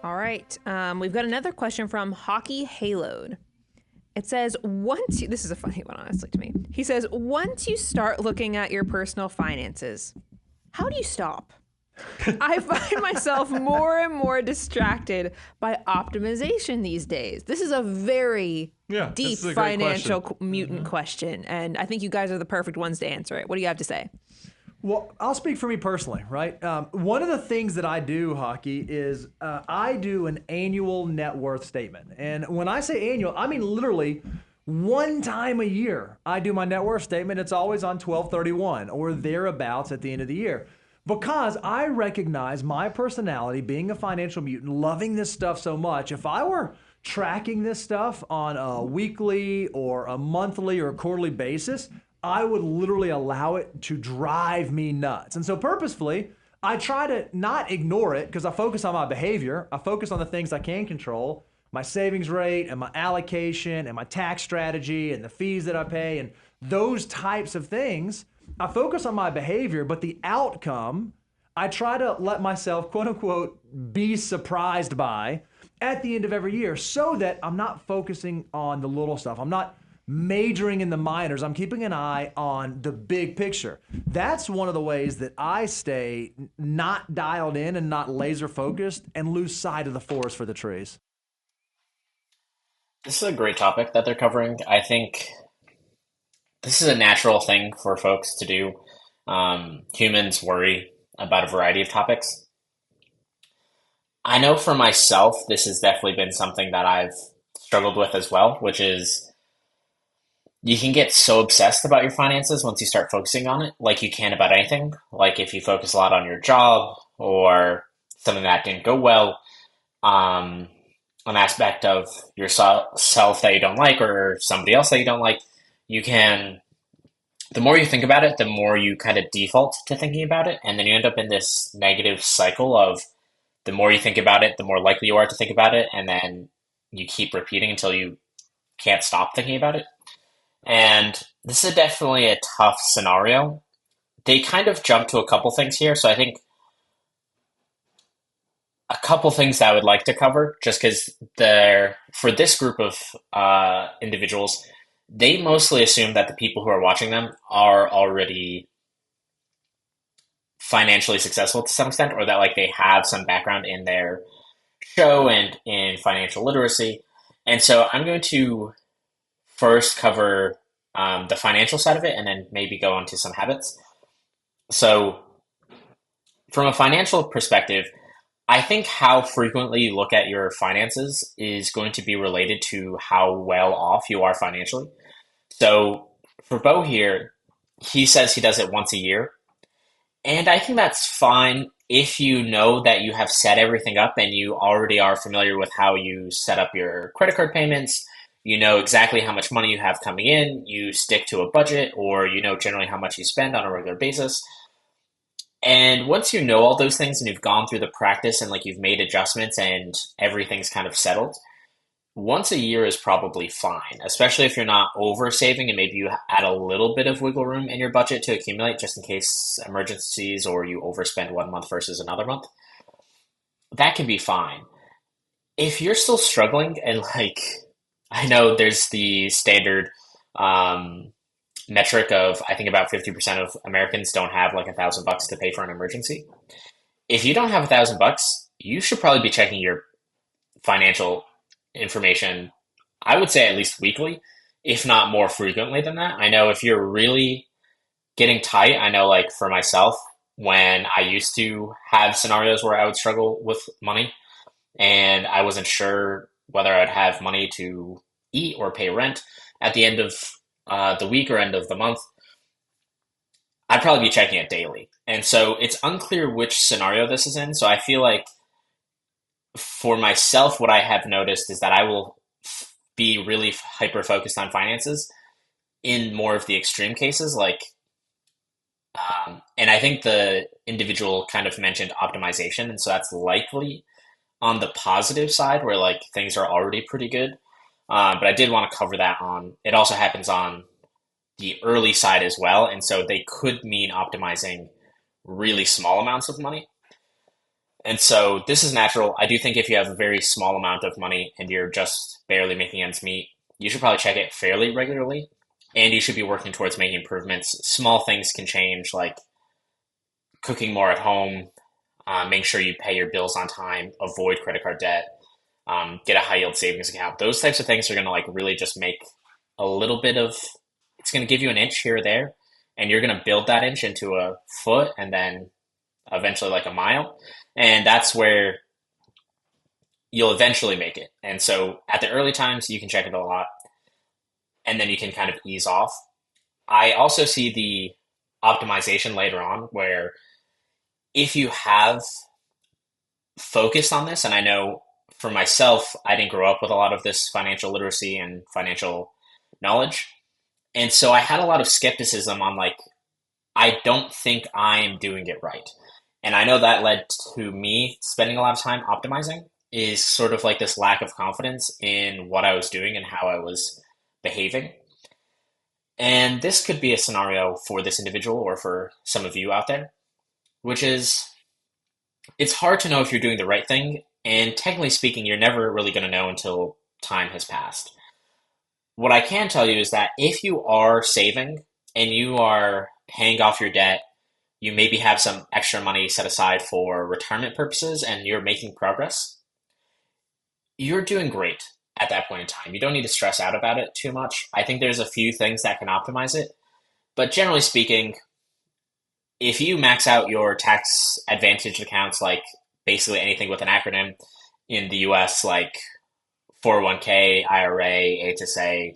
All right. We've got another question from Hockey Haloed. It says, this is a funny one, honestly, to me. He says, once you start looking at your personal finances, how do you stop? I find myself more and more distracted by optimization these days. This is a very deep financial mutant question, and I think you guys are the perfect ones to answer it. What do you have to say? Well, I'll speak for me personally, right? One of the things that I do, Hockey, is I do an annual net worth statement. And when I say annual, I mean literally one time a year I do my net worth statement. It's always on 12/31 or thereabouts at the end of the year. Because I recognize my personality, being a financial mutant, loving this stuff so much. If I were tracking this stuff on a weekly or a monthly or a quarterly basis, I would literally allow it to drive me nuts. And so purposefully, I try to not ignore it because I focus on my behavior. I focus on the things I can control, my savings rate and my allocation and my tax strategy and the fees that I pay and those types of things. I focus on my behavior, but the outcome, I try to let myself, quote unquote, be surprised by at the end of every year so that I'm not focusing on the little stuff. I'm not majoring in the minors. I'm keeping an eye on the big picture. That's one of the ways that I stay not dialed in and not laser focused and lose sight of the forest for the trees. This is a great topic that they're covering. I think this is a natural thing for folks to do. Humans worry about a variety of topics. I know for myself, this has definitely been something that I've struggled with as well, which is you can get so obsessed about your finances once you start focusing on it, like you can about anything. Like if you focus a lot on your job or something that didn't go well, an aspect of yourself that you don't like or somebody else that you don't like, you can, the more you think about it, the more you kind of default to thinking about it. And then you end up in this negative cycle of the more you think about it, the more likely you are to think about it. And then you keep repeating until you can't stop thinking about it. And this is definitely a tough scenario. They kind of jump to a couple things here. So I think a couple things that I would like to cover, just because for this group of individuals, they mostly assume that the people who are watching them are already financially successful to some extent, or that like they have some background in their show and in financial literacy. And so I'm going to first cover the financial side of it and then maybe go into some habits. So from a financial perspective, I think how frequently you look at your finances is going to be related to how well off you are financially. So for Bo here, he says he does it once a year. And I think that's fine if you know that you have set everything up and you already are familiar with how you set up your credit card payments. You know exactly how much money you have coming in, you stick to a budget, or you know generally how much you spend on a regular basis. And once you know all those things and you've gone through the practice and like you've made adjustments and everything's kind of settled, once a year is probably fine, especially if you're not over saving and maybe you add a little bit of wiggle room in your budget to accumulate just in case emergencies or you overspend one month versus another month. That can be fine. If you're still struggling and like, I know there's the standard metric of I think about 50% of Americans don't have like $1,000 to pay for an emergency. If you don't have $1,000, you should probably be checking your financial information, I would say at least weekly, if not more frequently than that. I know if you're really getting tight, I know like for myself, when I used to have scenarios where I would struggle with money and I wasn't sure whether I'd have money to eat or pay rent at the end of the week or end of the month, I'd probably be checking it daily. And so it's unclear which scenario this is in. So I feel like for myself, what I have noticed is that I will be really hyper focused on finances in more of the extreme cases. And I think the individual kind of mentioned optimization. And so that's likely on the positive side where like things are already pretty good. But I did want to cover that it also happens on the early side as well. And so they could mean optimizing really small amounts of money. And so this is natural. I do think if you have a very small amount of money and you're just barely making ends meet, you should probably check it fairly regularly. And you should be working towards making improvements. Small things can change, like cooking more at home, make sure you pay your bills on time, avoid credit card debt, get a high yield savings account. Those types of things are going to like really just make a little bit of, it's going to give you an inch here or there, and you're going to build that inch into a foot and then eventually like a mile. And that's where you'll eventually make it. And so at the early times, you can check it a lot and then you can kind of ease off. I also see the optimization later on where if you have focused on this, and I know for myself, I didn't grow up with a lot of this financial literacy and financial knowledge. And so I had a lot of skepticism on like, I don't think I'm doing it right. And I know that led to me spending a lot of time optimizing is sort of like this lack of confidence in what I was doing and how I was behaving. And this could be a scenario for this individual or for some of you out there, which is it's hard to know if you're doing the right thing. And technically speaking, you're never really going to know until time has passed. What I can tell you is that if you are saving and you are paying off your debt, you maybe have some extra money set aside for retirement purposes and you're making progress, you're doing great at that point in time. You don't need to stress out about it too much. I think there's a few things that can optimize it. But generally speaking, if you max out your tax advantage accounts, like basically anything with an acronym in the US, like 401k, IRA, HSA,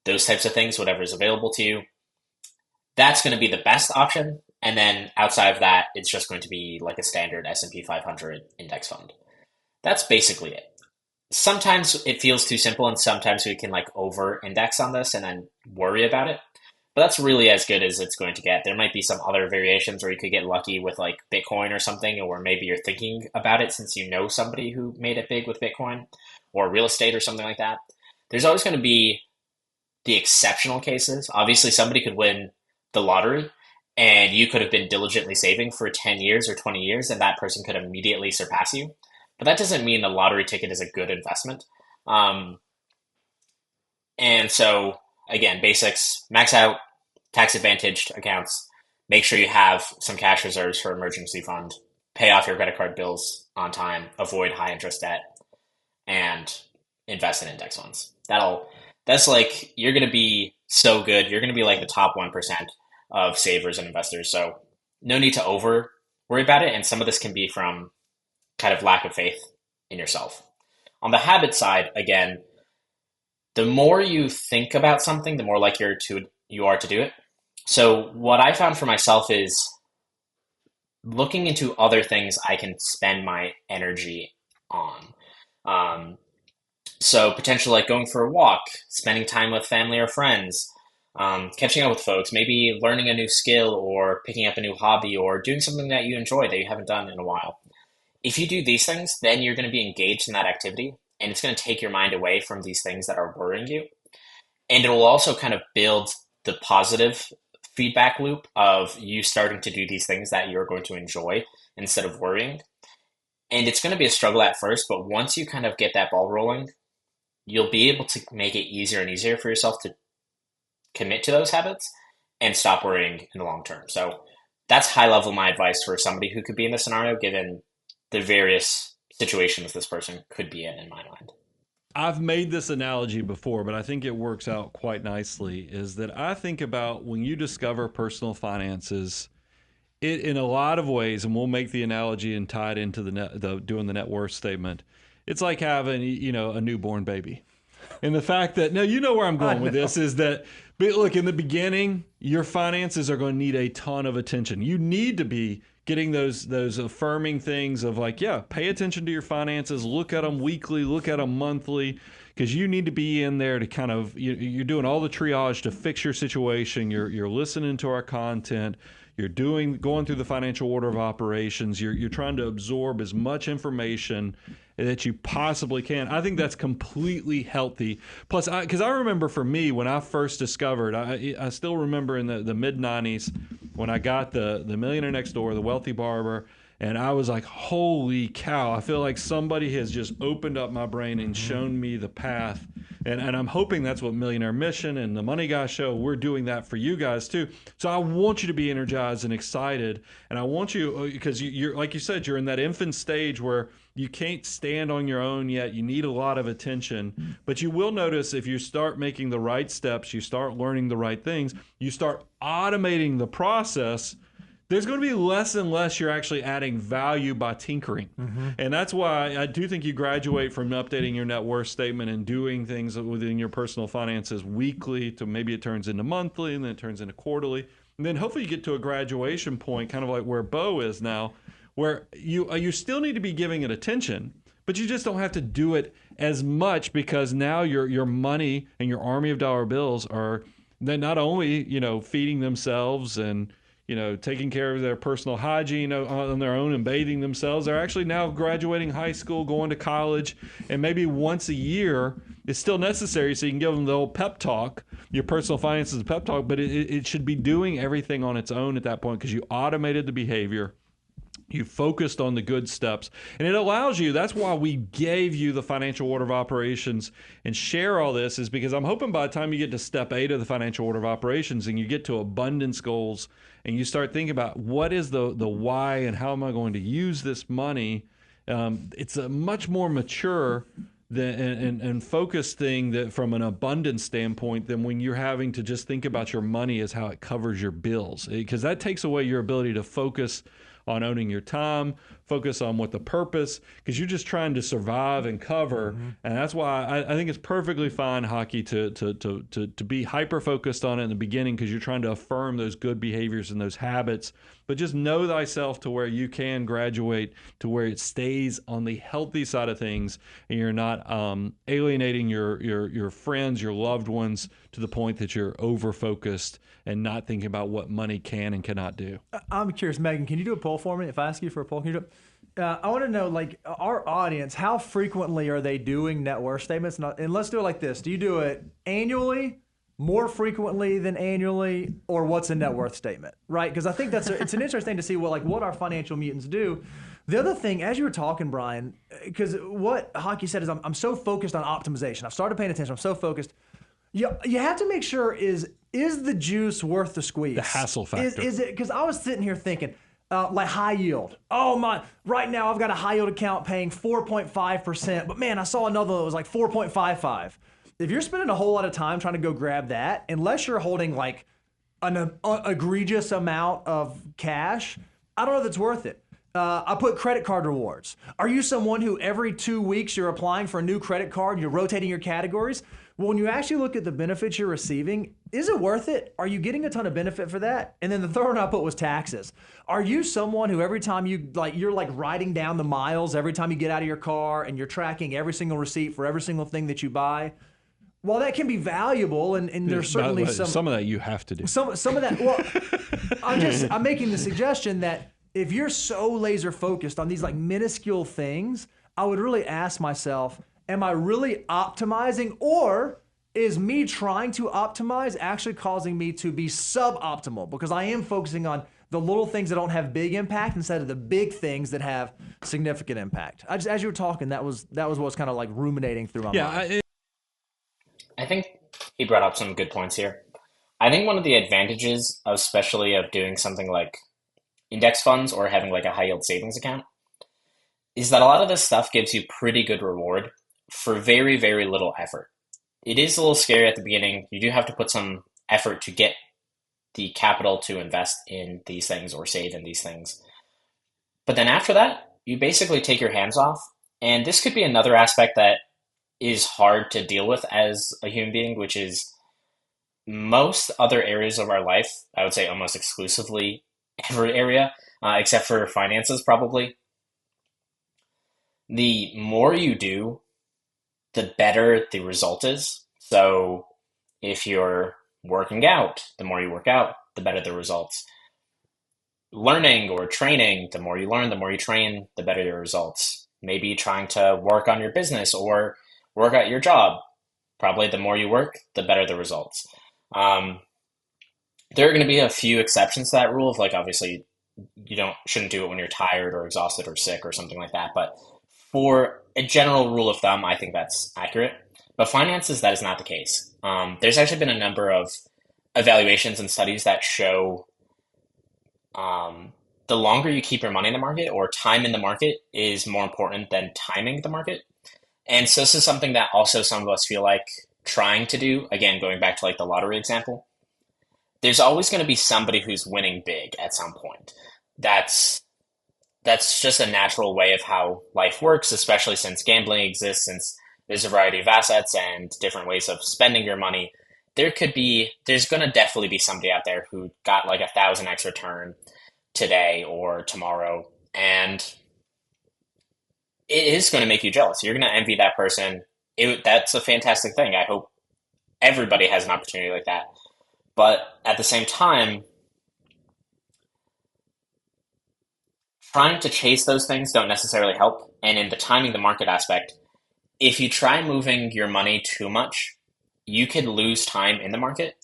those types of things, whatever is available to you, that's going to be the best option. And then outside of that, it's just going to be like a standard S&P 500 index fund. That's basically it. Sometimes it feels too simple and sometimes we can like over index on this and then worry about it. But that's really as good as it's going to get. There might be some other variations where you could get lucky with like Bitcoin or something, or maybe you're thinking about it since you know somebody who made it big with Bitcoin or real estate or something like that. There's always going to be the exceptional cases. Obviously, somebody could win the lottery and you could have been diligently saving for 10 years or 20 years and that person could immediately surpass you. But that doesn't mean the lottery ticket is a good investment. And so, again, basics, max out tax advantaged accounts, make sure you have some cash reserves for emergency fund, pay off your credit card bills on time, avoid high interest debt, and invest in index funds. That's like, you're going to be so good. You're going to be like the top 1% of savers and investors. So no need to over worry about it. And some of this can be from kind of lack of faith in yourself. On the habit side, again, the more you think about something, the more likely you are to do it. So what I found for myself is looking into other things I can spend my energy on. So potentially like going for a walk, spending time with family or friends, catching up with folks, maybe learning a new skill or picking up a new hobby or doing something that you enjoy that you haven't done in a while. If you do these things, then you're going to be engaged in that activity and it's going to take your mind away from these things that are worrying you. And it will also kind of build the positive feedback loop of you starting to do these things that you're going to enjoy instead of worrying. And it's going to be a struggle at first, but once you kind of get that ball rolling, you'll be able to make it easier and easier for yourself to commit to those habits and stop worrying in the long term. So that's high level my advice for somebody who could be in this scenario, given the various situations this person could be in my mind. I've made this analogy before, but I think it works out quite nicely, is that I think about when you discover personal finances, it in a lot of ways, and we'll make the analogy and tie it into doing the net worth statement. It's like having, a newborn baby. And the fact that, now you know where I'm going with this, is that, but look, in the beginning, your finances are going to need a ton of attention. You need to be getting those affirming things of like, yeah, pay attention to your finances, look at them weekly, look at them monthly, because you need to be in there to kind of, you're doing all the triage to fix your situation. You're listening to our content. You're going through the financial order of operations. You're trying to absorb as much information that you possibly can. I think that's completely healthy. Plus, because I remember for me, when I first discovered, I still remember in the mid-90s when I got the Millionaire Next Door, the Wealthy Barber, And I was like, holy cow, I feel like somebody has just opened up my brain and shown me the path. And I'm hoping that's what Millionaire Mission and the Money Guy Show, we're doing that for you guys too. So I want you to be energized and excited. And I want you, because you're, like you said, you're in that infant stage where you can't stand on your own yet. You need a lot of attention. But you will notice if you start making the right steps, you start learning the right things, you start automating the process, there's going to be less and less you're actually adding value by tinkering. And that's why I do think you graduate from updating your net worth statement and doing things within your personal finances weekly to maybe it turns into monthly and then it turns into quarterly. And then hopefully you get to a graduation point, kind of like where Bo is now, where you still need to be giving it attention, but you just don't have to do it as much because now your money and your army of dollar bills are then not only, feeding themselves and taking care of their personal hygiene on their own and bathing themselves. They're actually now graduating high school, going to college, and maybe once a year is still necessary so you can give them the old pep talk, your personal finances pep talk, but it should be doing everything on its own at that point because you automated the behavior. You focused on the good steps, and it allows you, that's why we gave you the financial order of operations and share all this, is because I'm hoping by the time you get to step 8 of the financial order of operations and you get to abundance goals and you start thinking about what is the why and how am I going to use this money, it's a much more mature and focused thing that from an abundance standpoint than when you're having to just think about your money as how it covers your bills, because that takes away your ability to focus on owning your time, focus on what the purpose, because you're just trying to survive and cover. And that's why I think it's perfectly fine, Hockey, to be hyper-focused on it in the beginning because you're trying to affirm those good behaviors and those habits. But just know thyself to where you can graduate to where it stays on the healthy side of things and you're not alienating your friends, your loved ones to the point that you're over-focused and not thinking about what money can and cannot do. I'm curious, Megan, can you do a poll for me? If I ask you for a poll, can you do it? I want to know, like, our audience, how frequently are they doing net worth statements? And let's do it like this. Do you do it annually, more frequently than annually, or what's a net worth statement, right? Because I think it's an interesting thing to see what our financial mutants do. The other thing, as you were talking, Brian, because what Hockey said is I'm so focused on optimization. I've started paying attention. I'm so focused. You have to make sure is the juice worth the squeeze? The hassle factor. Is it? Because I was sitting here thinking, like high yield. Oh my! Right now I've got a high yield account paying 4.5%, but man, I saw another that was like 4.55. If you're spending a whole lot of time trying to go grab that, unless you're holding like an egregious amount of cash, I don't know if it's worth it. I put credit card rewards. Are you someone who every 2 weeks you're applying for a new credit card, you're rotating your categories? Well, when you actually look at the benefits you're receiving, is it worth it? Are you getting a ton of benefit for that? And then the third one I put was taxes. Are you someone who every time you're writing down the miles every time you get out of your car and you're tracking every single receipt for every single thing that you buy? Well, that can be valuable, and there's certainly some of that you have to do. Some of that. Well, I'm making the suggestion that if you're so laser focused on these like minuscule things, I would really ask myself, am I really optimizing, or is me trying to optimize actually causing me to be suboptimal? Because I am focusing on the little things that don't have big impact instead of the big things that have significant impact. As you were talking, that was what's kind of like ruminating through my mind. I think he brought up some good points here. I think one of the advantages, especially of doing something like index funds or having like a high yield savings account, is that a lot of this stuff gives you pretty good reward for very, very little effort. It is a little scary at the beginning. You do have to put some effort to get the capital to invest in these things or save in these things. But then after that, you basically take your hands off. And this could be another aspect that is hard to deal with as a human being, which is most other areas of our life, I would say almost exclusively every area, except for finances probably. The more you do, the better the result is. So if you're working out, the more you work out, the better the results. Learning or training, the more you learn, the more you train, the better your results. Maybe trying to work on your business or work at your job. Probably the more you work, the better the results. There are going to be a few exceptions to that rule of like obviously you shouldn't do it when you're tired or exhausted or sick or something like that. But for a general rule of thumb, I think that's accurate. But finances, that is not the case. There's actually been a number of evaluations and studies that show the longer you keep your money in the market or time in the market is more important than timing the market. And so this is something that also some of us feel like trying to do. Again, going back to like the lottery example, there's always going to be somebody who's winning big at some point. That's that's just a natural way of how life works, especially since gambling exists, since there's a variety of assets and different ways of spending your money. There's going to definitely be somebody out there who got like 1,000x return today or tomorrow, and it is going to make you jealous. You're going to envy that person. That's a fantastic thing. I hope everybody has an opportunity like that. But at the same time, trying to chase those things don't necessarily help. And in the timing the market aspect, if you try moving your money too much, you could lose time in the market.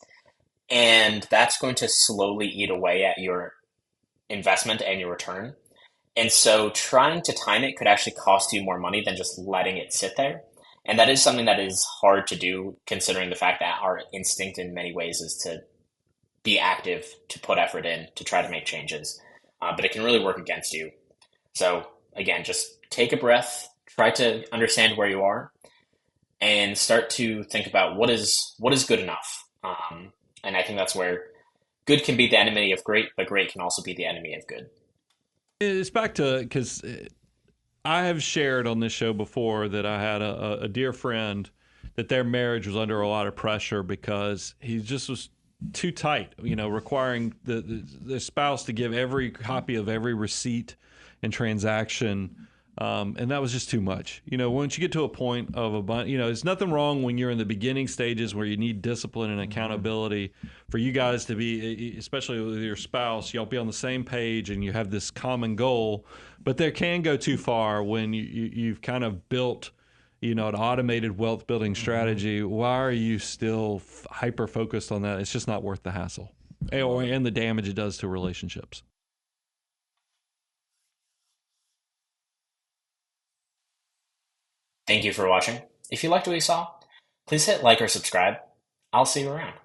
And that's going to slowly eat away at your investment and your return. And so trying to time it could actually cost you more money than just letting it sit there. And that is something that is hard to do, considering the fact that our instinct in many ways is to be active, to put effort in, to try to make changes. But it can really work against you. So again, just take a breath, try to understand where you are, and start to think about what is good enough. And I think that's where good can be the enemy of great, but great can also be the enemy of good. It's back to, because I have shared on this show before that I had a dear friend that their marriage was under a lot of pressure because he just was too tight, requiring the spouse to give every copy of every receipt and transaction. And that was just too much. Once you get to a point of there's nothing wrong when you're in the beginning stages where you need discipline and accountability for you guys to be, especially with your spouse, y'all be on the same page and you have this common goal. But there can go too far when you've kind of built, an automated wealth building strategy. Why are you still hyper focused on that? It's just not worth the hassle and the damage it does to relationships. Thank you for watching. If you liked what you saw, please hit like or subscribe. I'll see you around.